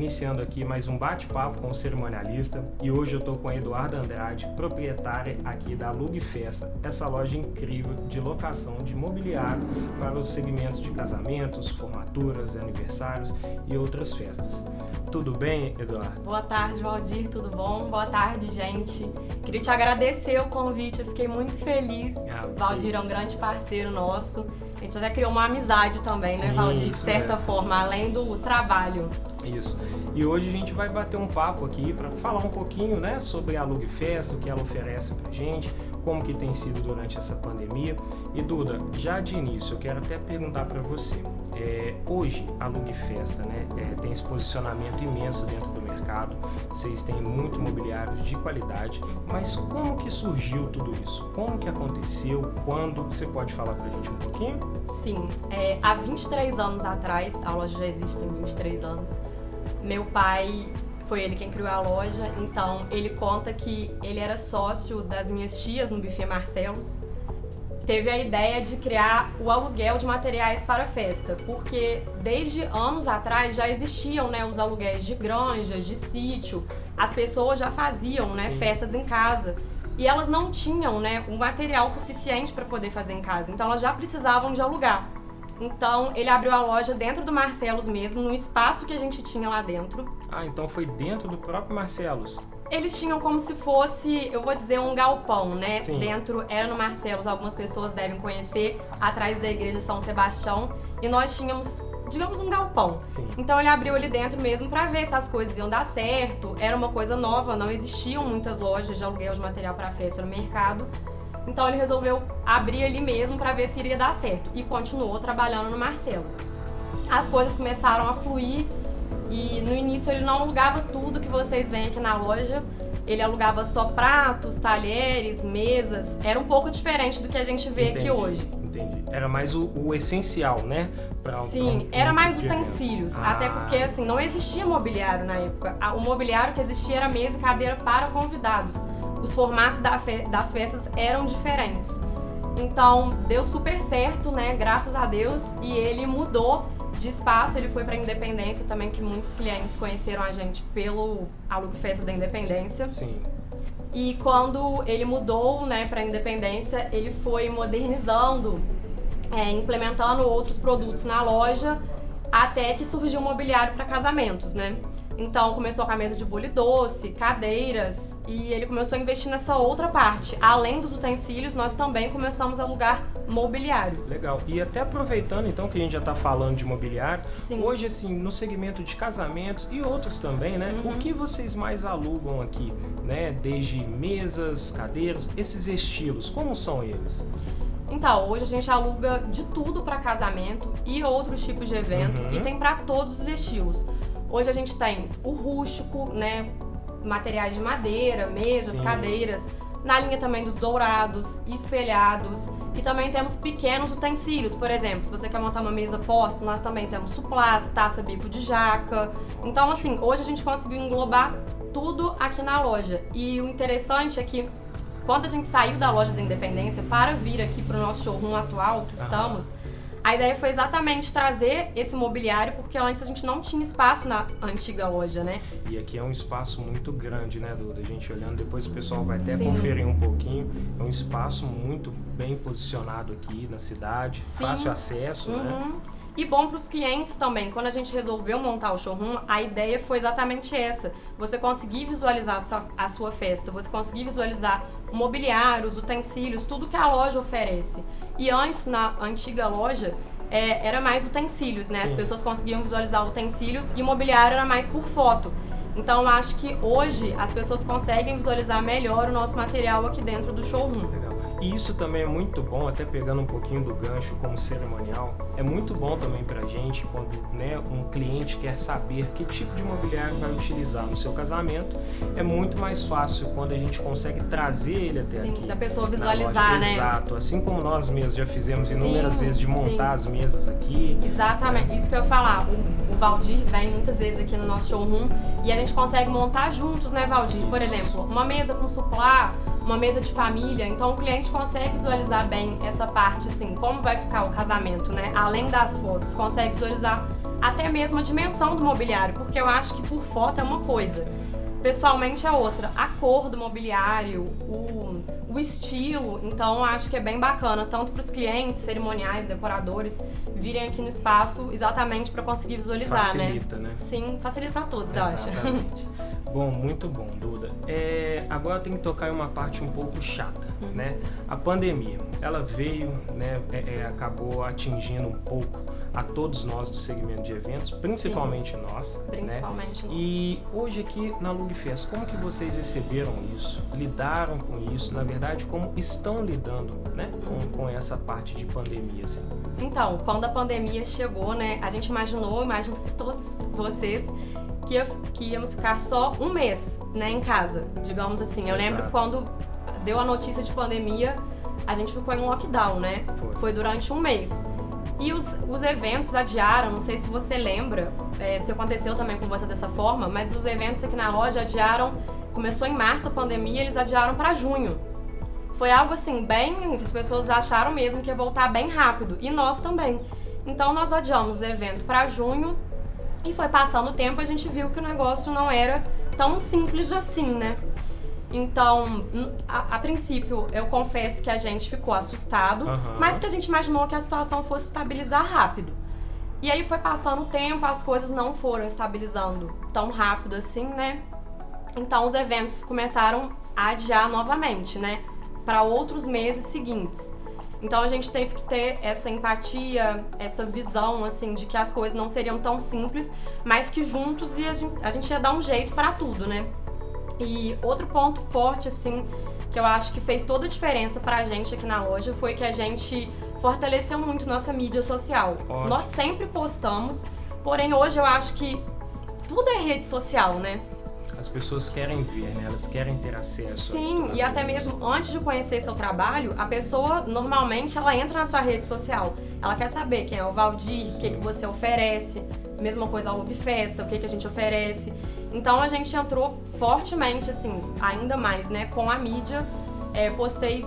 iniciando aqui mais um bate-papo com o cerimonialista e hoje eu estou com a Eduarda Andrade, proprietária aqui da Alugue Festa, essa loja incrível de locação de mobiliário para os segmentos de casamentos, formaturas, aniversários e outras festas. Tudo bem, Eduarda? Boa tarde, Valdir, tudo bom? Boa tarde, gente. Queria te agradecer o convite, eu fiquei muito feliz. Valdir é um grande parceiro nosso. A gente até criou uma amizade também, né, Valdir? De certa forma, além do trabalho. Isso. E hoje a gente vai bater um papo aqui para falar um pouquinho, né, sobre a Alugue Festa, o que ela oferece pra gente, como que tem sido durante essa pandemia. E Duda, já de início, eu quero até perguntar para você. Hoje, a Alugue Festa, né, tem esse posicionamento imenso dentro do mercado, vocês têm muito mobiliário de qualidade, mas como que surgiu tudo isso? Como que aconteceu? Quando? Você pode falar pra gente um pouquinho? Sim, há 23 anos atrás, a loja já existe há 23 anos, meu pai foi ele quem criou a loja, então ele conta que ele era sócio das minhas tias no Buffet Marcelos. Teve a ideia de criar o aluguel de materiais para festa, porque desde anos atrás já existiam, né, os aluguéis de granjas, de sítio, as pessoas já faziam, né, festas em casa e elas não tinham, né, o material suficiente para poder fazer em casa, então elas já precisavam de alugar. Então ele abriu a loja dentro do Marcelos mesmo, no espaço que a gente tinha lá dentro. Ah, então foi dentro do próprio Marcelos? Eles tinham como se fosse, eu vou dizer, um galpão, né? Sim. Dentro, era no Marcelos, algumas pessoas devem conhecer, atrás da igreja São Sebastião. E nós tínhamos, digamos, um galpão. Sim. Então ele abriu ali dentro mesmo pra ver se as coisas iam dar certo. Era uma coisa nova, não existiam muitas lojas de aluguel de material para festa no mercado. Então ele resolveu abrir ali mesmo pra ver se iria dar certo. E continuou trabalhando no Marcelos. As coisas começaram a fluir. E no início ele não alugava tudo que vocês veem aqui na loja, ele alugava só pratos, talheres, mesas, era um pouco diferente do que a gente vê aqui hoje. Entendi. Era mais o essencial, né? Sim, era mais utensílios, até porque assim, não existia mobiliário na época, o mobiliário que existia era mesa e cadeira para convidados, os formatos das festas eram diferentes. Então deu super certo, né, graças a Deus, e ele mudou de espaço, ele foi para Independência também, que muitos clientes conheceram a gente pelo Alugue Festa da Independência. Sim. E quando ele mudou, né, para Independência, ele foi modernizando, implementando outros produtos na loja, até que surgiu o mobiliário para casamentos, né? Então começou com a mesa de bolo e doce, cadeiras, e ele começou a investir nessa outra parte. Além dos utensílios, nós também começamos a alugar mobiliário. Legal. E até aproveitando então que a gente já está falando de mobiliário, Sim. Hoje assim, no segmento de casamentos e outros também, né? O que vocês mais alugam aqui, né? Desde mesas, cadeiras, esses estilos, como são eles? Então, hoje a gente aluga de tudo para casamento e outros tipos de evento, e tem para todos os estilos. Hoje a gente tem o rústico, né, materiais de madeira, mesas, Sim. cadeiras, na linha também dos dourados, espelhados, e também temos pequenos utensílios, por exemplo, se você quer montar uma mesa posta, nós também temos suplás, taça, bico de jaca. Então assim, hoje a gente conseguiu englobar tudo aqui na loja, e o interessante é que quando a gente saiu da loja da Independência para vir aqui para o nosso showroom atual que estamos, a ideia foi exatamente trazer esse mobiliário, porque antes a gente não tinha espaço na antiga loja, né? E aqui é um espaço muito grande, né, Duda? A gente olhando, depois o pessoal vai até Sim. conferir um pouquinho. É um espaço muito bem posicionado aqui na cidade, Sim. fácil acesso, né? E bom para os clientes também. Quando a gente resolveu montar o showroom, a ideia foi exatamente essa. Você conseguir visualizar a sua festa, você conseguir visualizar o mobiliário, os utensílios, tudo que a loja oferece. E antes, na antiga loja, era mais utensílios, né? Sim. As pessoas conseguiam visualizar utensílios e o mobiliário era mais por foto. Então, eu acho que hoje as pessoas conseguem visualizar melhor o nosso material aqui dentro do showroom. Legal. E isso também é muito bom, até pegando um pouquinho do gancho como cerimonial, é muito bom também pra gente quando, né, um cliente quer saber que tipo de mobiliário vai utilizar no seu casamento. É muito mais fácil quando a gente consegue trazer ele até Sim, aqui. da pessoa visualizar, né? Exato, assim como nós mesmos já fizemos inúmeras Sim, vezes de montar sim. as mesas aqui. Exatamente, isso que eu ia falar. O Valdir vem muitas vezes aqui no nosso showroom e a gente consegue montar juntos, né, Valdir? Por exemplo, uma mesa com suplá, uma mesa de família, então o cliente consegue visualizar bem essa parte, assim, como vai ficar o casamento, né? Além das fotos, consegue visualizar até mesmo a dimensão do mobiliário, porque eu acho que por foto é uma coisa, pessoalmente é outra. A cor do mobiliário, o estilo, então eu acho que é bem bacana, tanto para os clientes, cerimoniais, decoradores, virem aqui no espaço exatamente para conseguir visualizar, facilita, né? Sim, facilita para todos, eu acho. Exatamente. Bom, muito bom, Duda. Agora tem que tocar em uma parte um pouco chata, né? A pandemia, ela veio, né, acabou atingindo um pouco a todos nós do segmento de eventos, principalmente Sim, nós. Principalmente né? nós. E hoje aqui na Lugfest, como que vocês receberam isso? Lidaram com isso? Na verdade, como estão lidando, né, com essa parte de pandemia, assim? Então, quando a pandemia chegou, né, a gente imagino que todos vocês, que íamos ficar só um mês, né, em casa, digamos assim. Eu lembro quando deu a notícia de pandemia, a gente ficou em um lockdown, né? Foi durante um mês. E os eventos adiaram, não sei se você lembra, se aconteceu também com você dessa forma, mas os eventos aqui na loja adiaram, começou em março a pandemia, eles adiaram para junho. Foi algo assim, bem, as pessoas acharam mesmo que ia voltar bem rápido, e nós também. Então nós adiamos o evento para junho, e foi passando o tempo, a gente viu que o negócio não era tão simples assim, né? Então, a princípio, eu confesso que a gente ficou assustado, mas que a gente imaginou que a situação fosse estabilizar rápido. E aí foi passando o tempo, as coisas não foram estabilizando tão rápido assim, né? Então, os eventos começaram a adiar novamente, né? Para outros meses seguintes. Então, a gente teve que ter essa empatia, essa visão, assim, de que as coisas não seriam tão simples, mas que juntos a gente ia dar um jeito para tudo, né? E outro ponto forte, assim, que eu acho que fez toda a diferença pra gente aqui na loja foi que a gente fortaleceu muito nossa mídia social. Ótimo. Nós sempre postamos, porém hoje eu acho que tudo é rede social, né? As pessoas querem ver, né? Elas querem ter acesso. Sim, e até mesmo antes de conhecer seu trabalho, a pessoa, normalmente, ela entra na sua rede social. Ela quer saber quem é o Valdir, o que você oferece, mesma coisa a Lugfest, o que a gente oferece. Então, a gente entrou fortemente, assim, ainda mais, né, com a mídia. Postei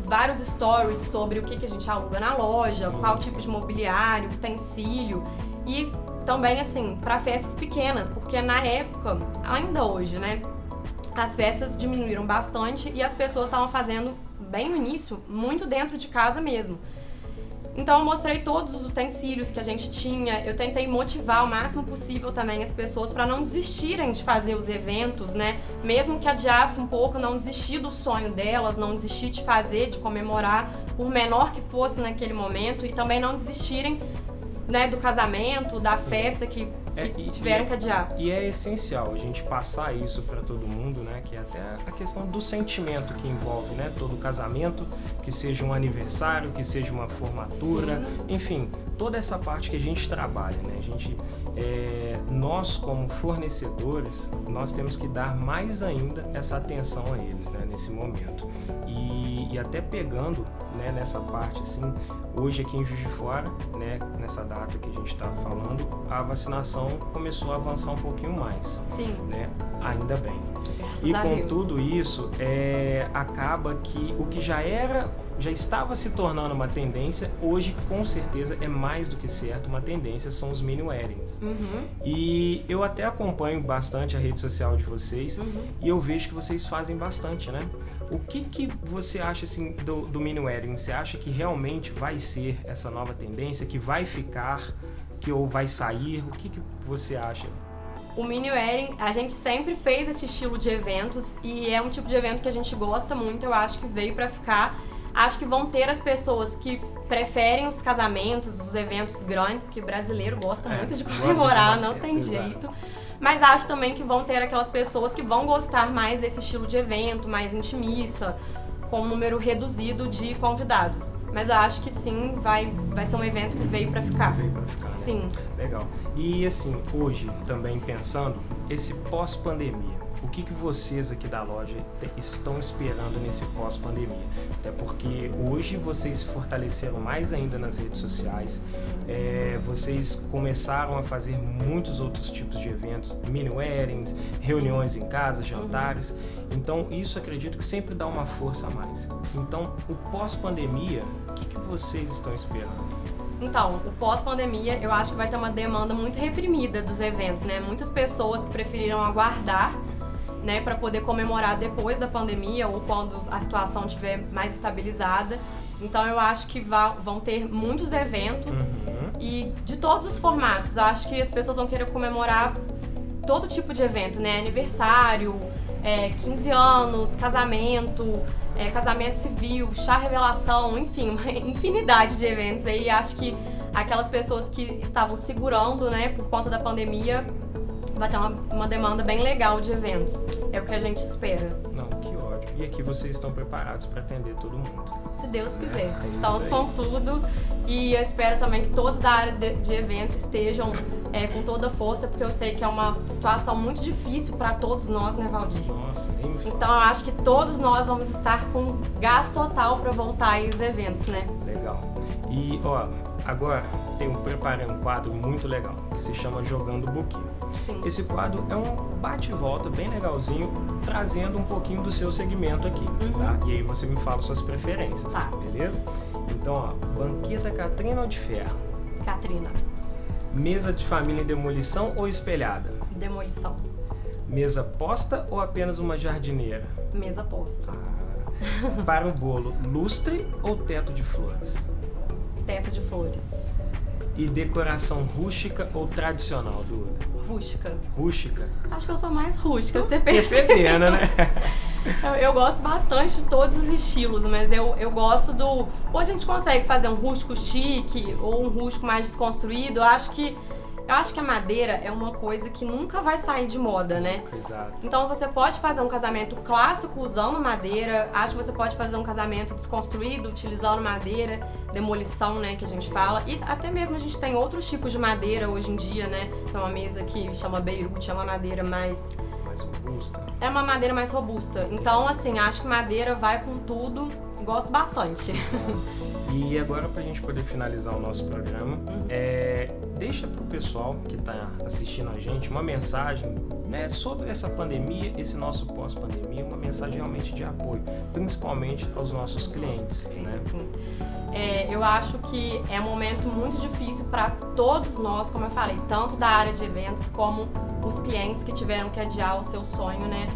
vários stories sobre o que a gente aluga na loja, qual tipo de mobiliário, utensílio e também, assim, para festas pequenas, porque na época, ainda hoje, né, as festas diminuíram bastante e as pessoas estavam fazendo, bem no início, muito dentro de casa mesmo. Então eu mostrei todos os utensílios que a gente tinha, eu tentei motivar o máximo possível também as pessoas para não desistirem de fazer os eventos, né? Mesmo que adiasse um pouco, não desistir do sonho delas, não desistir de fazer, de comemorar, por menor que fosse naquele momento, e também não desistirem, né, do casamento, da festa que tiveram que adiar. E é essencial a gente passar isso para todo mundo, né, que é até a questão do sentimento que envolve, né, todo casamento, que seja um aniversário, que seja uma formatura, enfim, toda essa parte que a gente trabalha, né, a gente, nós como fornecedores, nós temos que dar mais ainda essa atenção a eles, né, nesse momento. E até pegando, né, nessa parte, assim, hoje aqui em Juiz de Fora, né, nessa data que a gente está falando, a vacinação começou a avançar um pouquinho mais. Sim. Né? Ainda bem. Graças e a com Deus. tudo isso, acaba que o que já estava se tornando uma tendência, hoje com certeza é mais do que certo uma tendência, são os mini weddings. E eu até acompanho bastante a rede social de vocês e eu vejo que vocês fazem bastante, né? O que você acha assim do mini wedding? Você acha que realmente vai ser essa nova tendência, que vai ficar, ou vai sair? O que você acha? O mini wedding, a gente sempre fez esse estilo de eventos e é um tipo de evento que a gente gosta muito, eu acho que veio pra ficar. Acho que vão ter as pessoas que preferem os casamentos, os eventos grandes, porque brasileiro gosta muito de comemorar, não tem jeito. Mas acho também que vão ter aquelas pessoas que vão gostar mais desse estilo de evento, mais intimista, com um número reduzido de convidados. Mas eu acho que sim, vai ser um evento que veio pra ficar. Veio pra ficar, né? Sim. Legal. E assim, hoje também pensando, esse pós-pandemia, o o que vocês aqui da loja estão esperando nesse pós-pandemia. Até porque hoje vocês se fortaleceram mais ainda nas redes sociais, vocês começaram a fazer muitos outros tipos de eventos, mini weddings, reuniões em casa, jantares. Então isso acredito que sempre dá uma força a mais. Então o pós-pandemia, o que vocês estão esperando? Então, o pós-pandemia, eu acho que vai ter uma demanda muito reprimida dos eventos, né? Muitas pessoas que preferiram aguardar, né, para poder comemorar depois da pandemia ou quando a situação estiver mais estabilizada. Então, eu acho que vão ter muitos eventos e de todos os formatos. Eu acho que as pessoas vão querer comemorar todo tipo de evento, né? Aniversário, 15 anos, casamento, casamento civil, chá revelação, enfim, uma infinidade de eventos aí. Acho que aquelas pessoas que estavam segurando, né, por conta da pandemia, vai ter uma demanda bem legal de eventos. É o que a gente espera. Não, que ótimo. E aqui vocês estão preparados para atender todo mundo. Se Deus quiser. Estamos com tudo e eu espero também que todos da área de evento estejam com toda a força, porque eu sei que é uma situação muito difícil para todos nós, né, Valdir? Nossa, nem me fala. Então eu acho que todos nós vamos estar com gás total para voltar aí os eventos, né? Legal. E, agora preparei um quadro muito legal, que se chama Jogando Buquê. Sim. Esse quadro é um bate e volta bem legalzinho, trazendo um pouquinho do seu segmento aqui, tá? E aí você me fala suas preferências, tá, beleza? Então, banqueta Catrina ou de ferro? Catrina. Mesa de família em demolição ou espelhada? Demolição. Mesa posta ou apenas uma jardineira? Mesa posta. Para o bolo, lustre ou teto de flores? Teto de flores. E decoração rústica ou tradicional, Duda? Rústica. Rústica? Acho que eu sou mais rústica, você percebendo, né? Eu gosto bastante de todos os estilos, mas eu gosto do... Ou a gente consegue fazer um rústico chique ou um rústico mais desconstruído. Eu acho que a madeira é uma coisa que nunca vai sair de moda, né? Exato. Então você pode fazer um casamento clássico usando madeira, acho que você pode fazer um casamento desconstruído utilizando madeira, demolição, né, que a gente fala. E até mesmo a gente tem outros tipos de madeira hoje em dia, né? Tem uma mesa que chama Beirute, é uma madeira mais robusta. É uma madeira mais robusta. Então, assim, acho que madeira vai com tudo. Gosto bastante. E agora, pra gente poder finalizar o nosso programa, deixa pro pessoal que tá assistindo a gente uma mensagem, né, sobre essa pandemia, esse nosso pós-pandemia, uma mensagem realmente de apoio, principalmente aos nossos clientes, né? Sim. Eu acho que é um momento muito difícil para todos nós, como eu falei, tanto da área de eventos como os clientes que tiveram que adiar o seu sonho, né?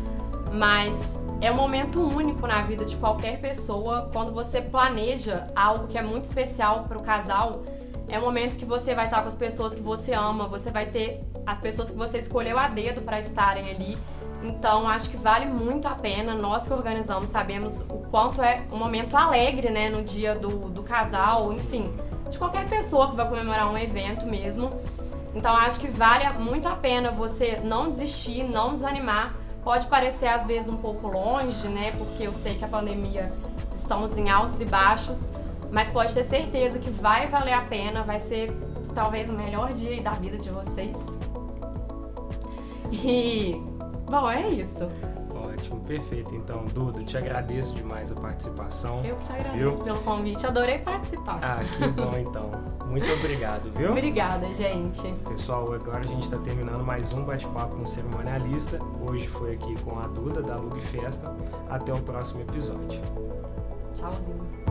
Mas é um momento único na vida de qualquer pessoa. Quando você planeja algo que é muito especial para o casal, é um momento que você vai estar com as pessoas que você ama, você vai ter as pessoas que você escolheu a dedo para estarem ali. Então, acho que vale muito a pena. Nós que organizamos sabemos o quanto é um momento alegre, né, no dia do casal, enfim, de qualquer pessoa que vai comemorar um evento mesmo. Então, acho que vale muito a pena você não desistir, não desanimar. Pode parecer, às vezes, um pouco longe, né, porque eu sei que a pandemia, estamos em altos e baixos, mas pode ter certeza que vai valer a pena, vai ser talvez o melhor dia da vida de vocês. E... bom, é isso. Ótimo, perfeito. Então, Duda, te agradeço demais a participação. Eu que te agradeço pelo convite, adorei participar. Ah, que bom então. Muito obrigado, viu? Obrigada, gente. Pessoal, agora a gente está terminando mais um bate-papo com o cerimonialista. Hoje foi aqui com a Duda, da Lug Festa. Até o próximo episódio. Tchauzinho.